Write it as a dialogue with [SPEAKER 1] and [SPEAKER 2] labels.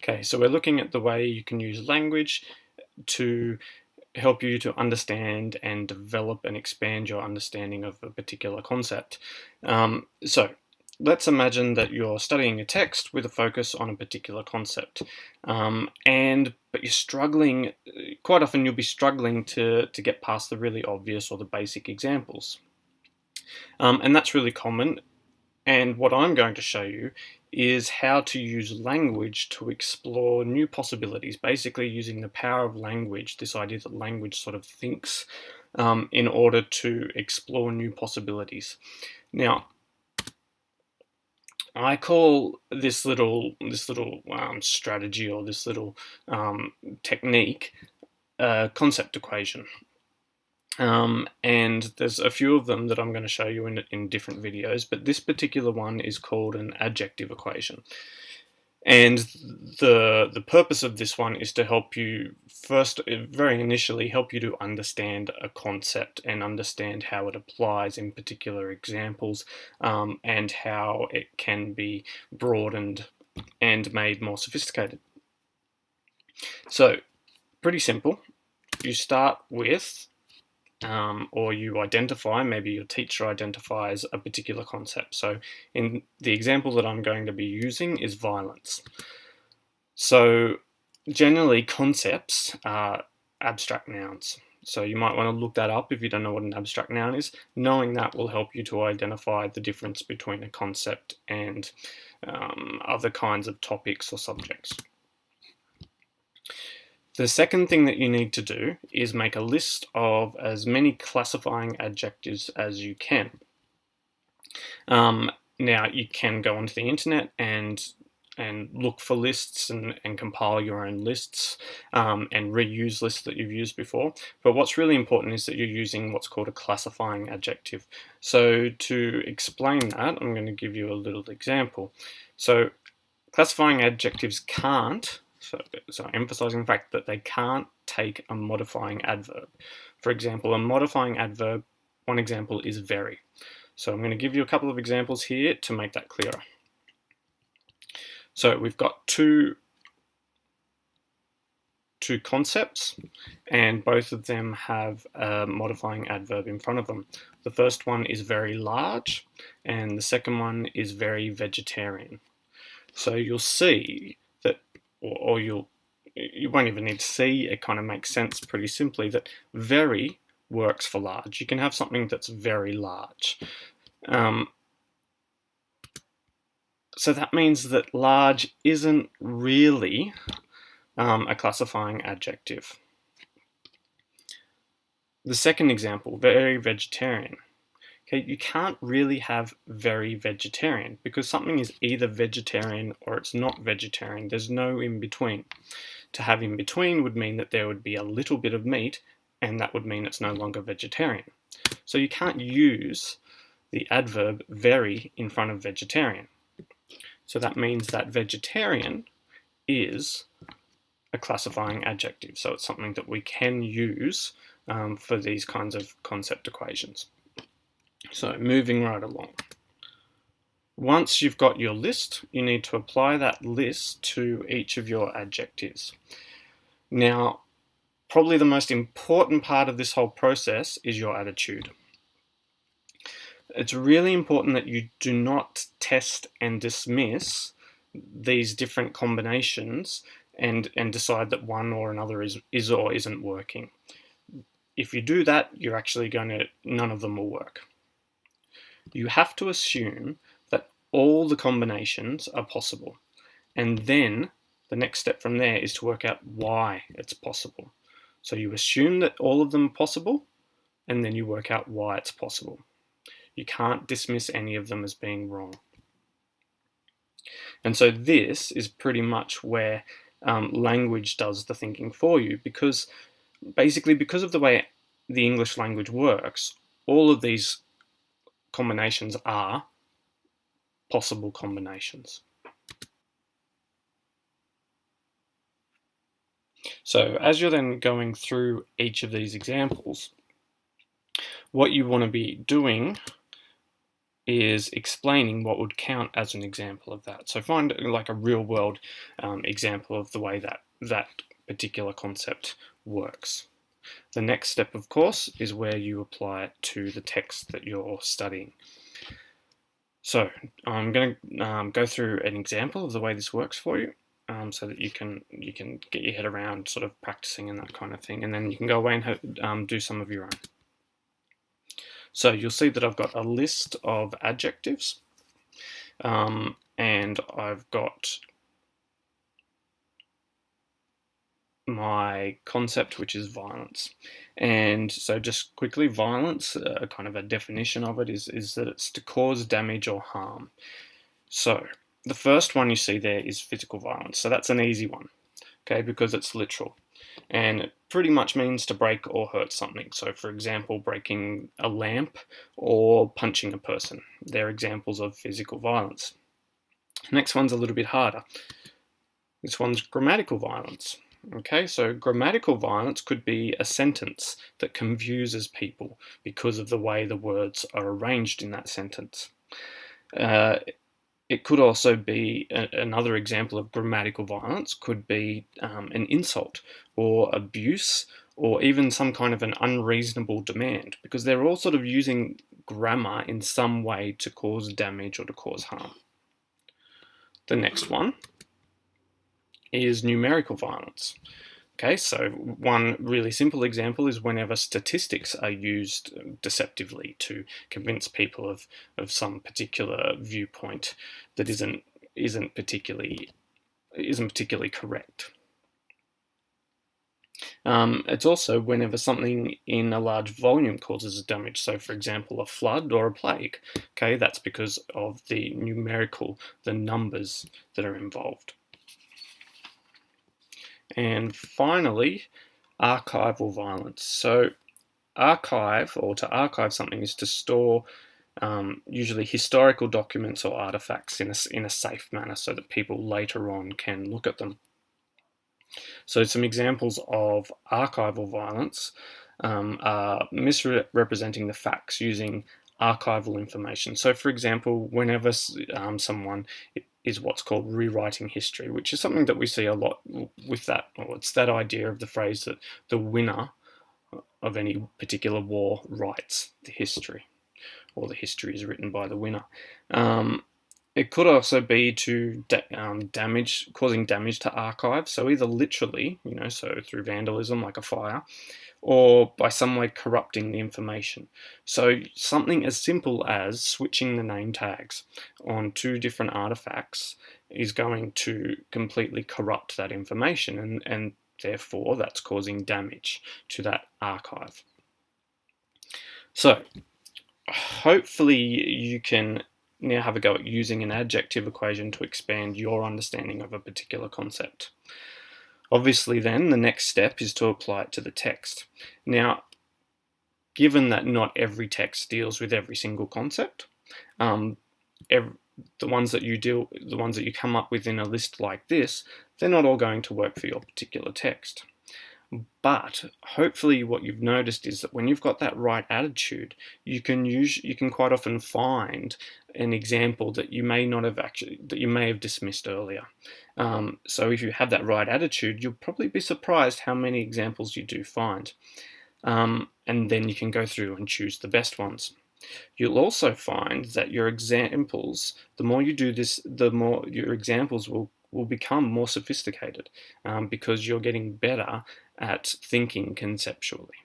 [SPEAKER 1] Okay, so we're looking at the way you can use language to help you to understand and develop and expand your understanding of a particular concept. So let's imagine that you're studying a text with a focus on a particular concept, but you're struggling. Quite often, you'll be struggling to get past the really obvious or the basic examples, and that's really common. And what I'm going to show you is how to use language to explore new possibilities, basically using the power of language, this idea that language sort of thinks in order to explore new possibilities. Now, I call this little strategy or this little technique a concept equation. And there's a few of them that I'm going to show you in different videos, but this particular one is called an adjective equation. And the purpose of this one is to help you very initially, help you to understand a concept and understand how it applies in particular examples, and how it can be broadened and made more sophisticated. So, pretty simple. You start with or you identify, maybe your teacher identifies a particular concept. So in the example that I'm going to be using is violence. So generally concepts are abstract nouns. So you might want to look that up if you don't know what an abstract noun is. Knowing that will help you to identify the difference between a concept and other kinds of topics or subjects. The second thing that you need to do is make a list of as many classifying adjectives as you can. Now you can go onto the internet and look for lists and compile your own lists and reuse lists that you've used before. But what's really important is that you're using what's called a classifying adjective. So to explain that, I'm going to give you a little example. So classifying adjectives can't, so emphasizing the fact that they can't take a modifying adverb. For example, a modifying adverb, one example is very. So I'm going to give you a couple of examples here to make that clearer. So we've got two concepts, and both of them have a modifying adverb in front of them. The first one is very large, and the second one is very vegetarian. So you'll see that, or you won't even need to see, it kind of makes sense pretty simply that very works for large. You can have something that's very large. So that means that large isn't really a classifying adjective. The second example, very vegetarian. Okay, you can't really have very vegetarian because something is either vegetarian or it's not vegetarian. There's no in between. To have in between would mean that there would be a little bit of meat, and that would mean it's no longer vegetarian. So you can't use the adverb very in front of vegetarian. So that means that vegetarian is a classifying adjective. So it's something that we can use for these kinds of concept equations. So moving right along. Once you've got your list, you need to apply that list to each of your adjectives. Now, probably the most important part of this whole process is your attitude. It's really important that you do not test and dismiss these different combinations and decide that one or another is or isn't working. If you do that, you're actually none of them will work. You have to assume that all the combinations are possible. And then the next step from there is to work out why it's possible. So you assume that all of them are possible, and then you work out why it's possible. You can't dismiss any of them as being wrong. And so this is pretty much where language does the thinking for you, because basically because of the way the English language works, all of these combinations are possible combinations. So as you're then going through each of these examples, what you want to be doing is explaining what would count as an example of that. So find like a real world example of the way that that particular concept works. The next step, of course, is where you apply it to the text that you're studying. So I'm going to go through an example of the way this works for you, so that you can get your head around sort of practicing and that kind of thing, and then you can go away and do some of your own. So you'll see that I've got a list of adjectives, and I've got my concept, which is violence. And so just quickly, violence, kind of a definition of it is that it's to cause damage or harm. So the first one you see there is physical violence. So that's an easy one, okay, because it's literal. And it pretty much means to break or hurt something. So for example, breaking a lamp or punching a person. They're examples of physical violence. Next one's a little bit harder. This one's grammatical violence. Okay, so grammatical violence could be a sentence that confuses people because of the way the words are arranged in that sentence. It could also be another example of grammatical violence could be an insult or abuse or even some kind of an unreasonable demand, because they're all sort of using grammar in some way to cause damage or to cause harm. The next one is numerical violence. Okay, so one really simple example is whenever statistics are used deceptively to convince people of some particular viewpoint that isn't particularly correct. It's also whenever something in a large volume causes damage. So, for example, a flood or a plague. Okay, that's because of the numbers that are involved. And finally, archival violence. So archive, or to archive something, is to store usually historical documents or artifacts in a safe manner so that people later on can look at them. So some examples of archival violence are misrepresenting the facts using archival information. So for example, whenever someone is what's called rewriting history, which is something that we see a lot with that, or it's that idea of the phrase that the winner of any particular war writes the history, or the history is written by the winner. It could also be to causing damage to archives, so either literally, so through vandalism like a fire, or by some way corrupting the information. So something as simple as switching the name tags on two different artifacts is going to completely corrupt that information, and therefore that's causing damage to that archive. So hopefully you can now have a go at using an adjective equation to expand your understanding of a particular concept. Obviously then, the next step is to apply it to the text. Now, given that not every text deals with every single concept, the ones that you come up with in a list like this, they're not all going to work for your particular text. But hopefully what you've noticed is that when you've got that right attitude, you can quite often find an example that you may have dismissed earlier. So if you have that right attitude, you'll probably be surprised how many examples you do find. And then you can go through and choose the best ones. You'll also find that your examples, the more you do this, the more your examples will become more sophisticated, because you're getting better at thinking conceptually.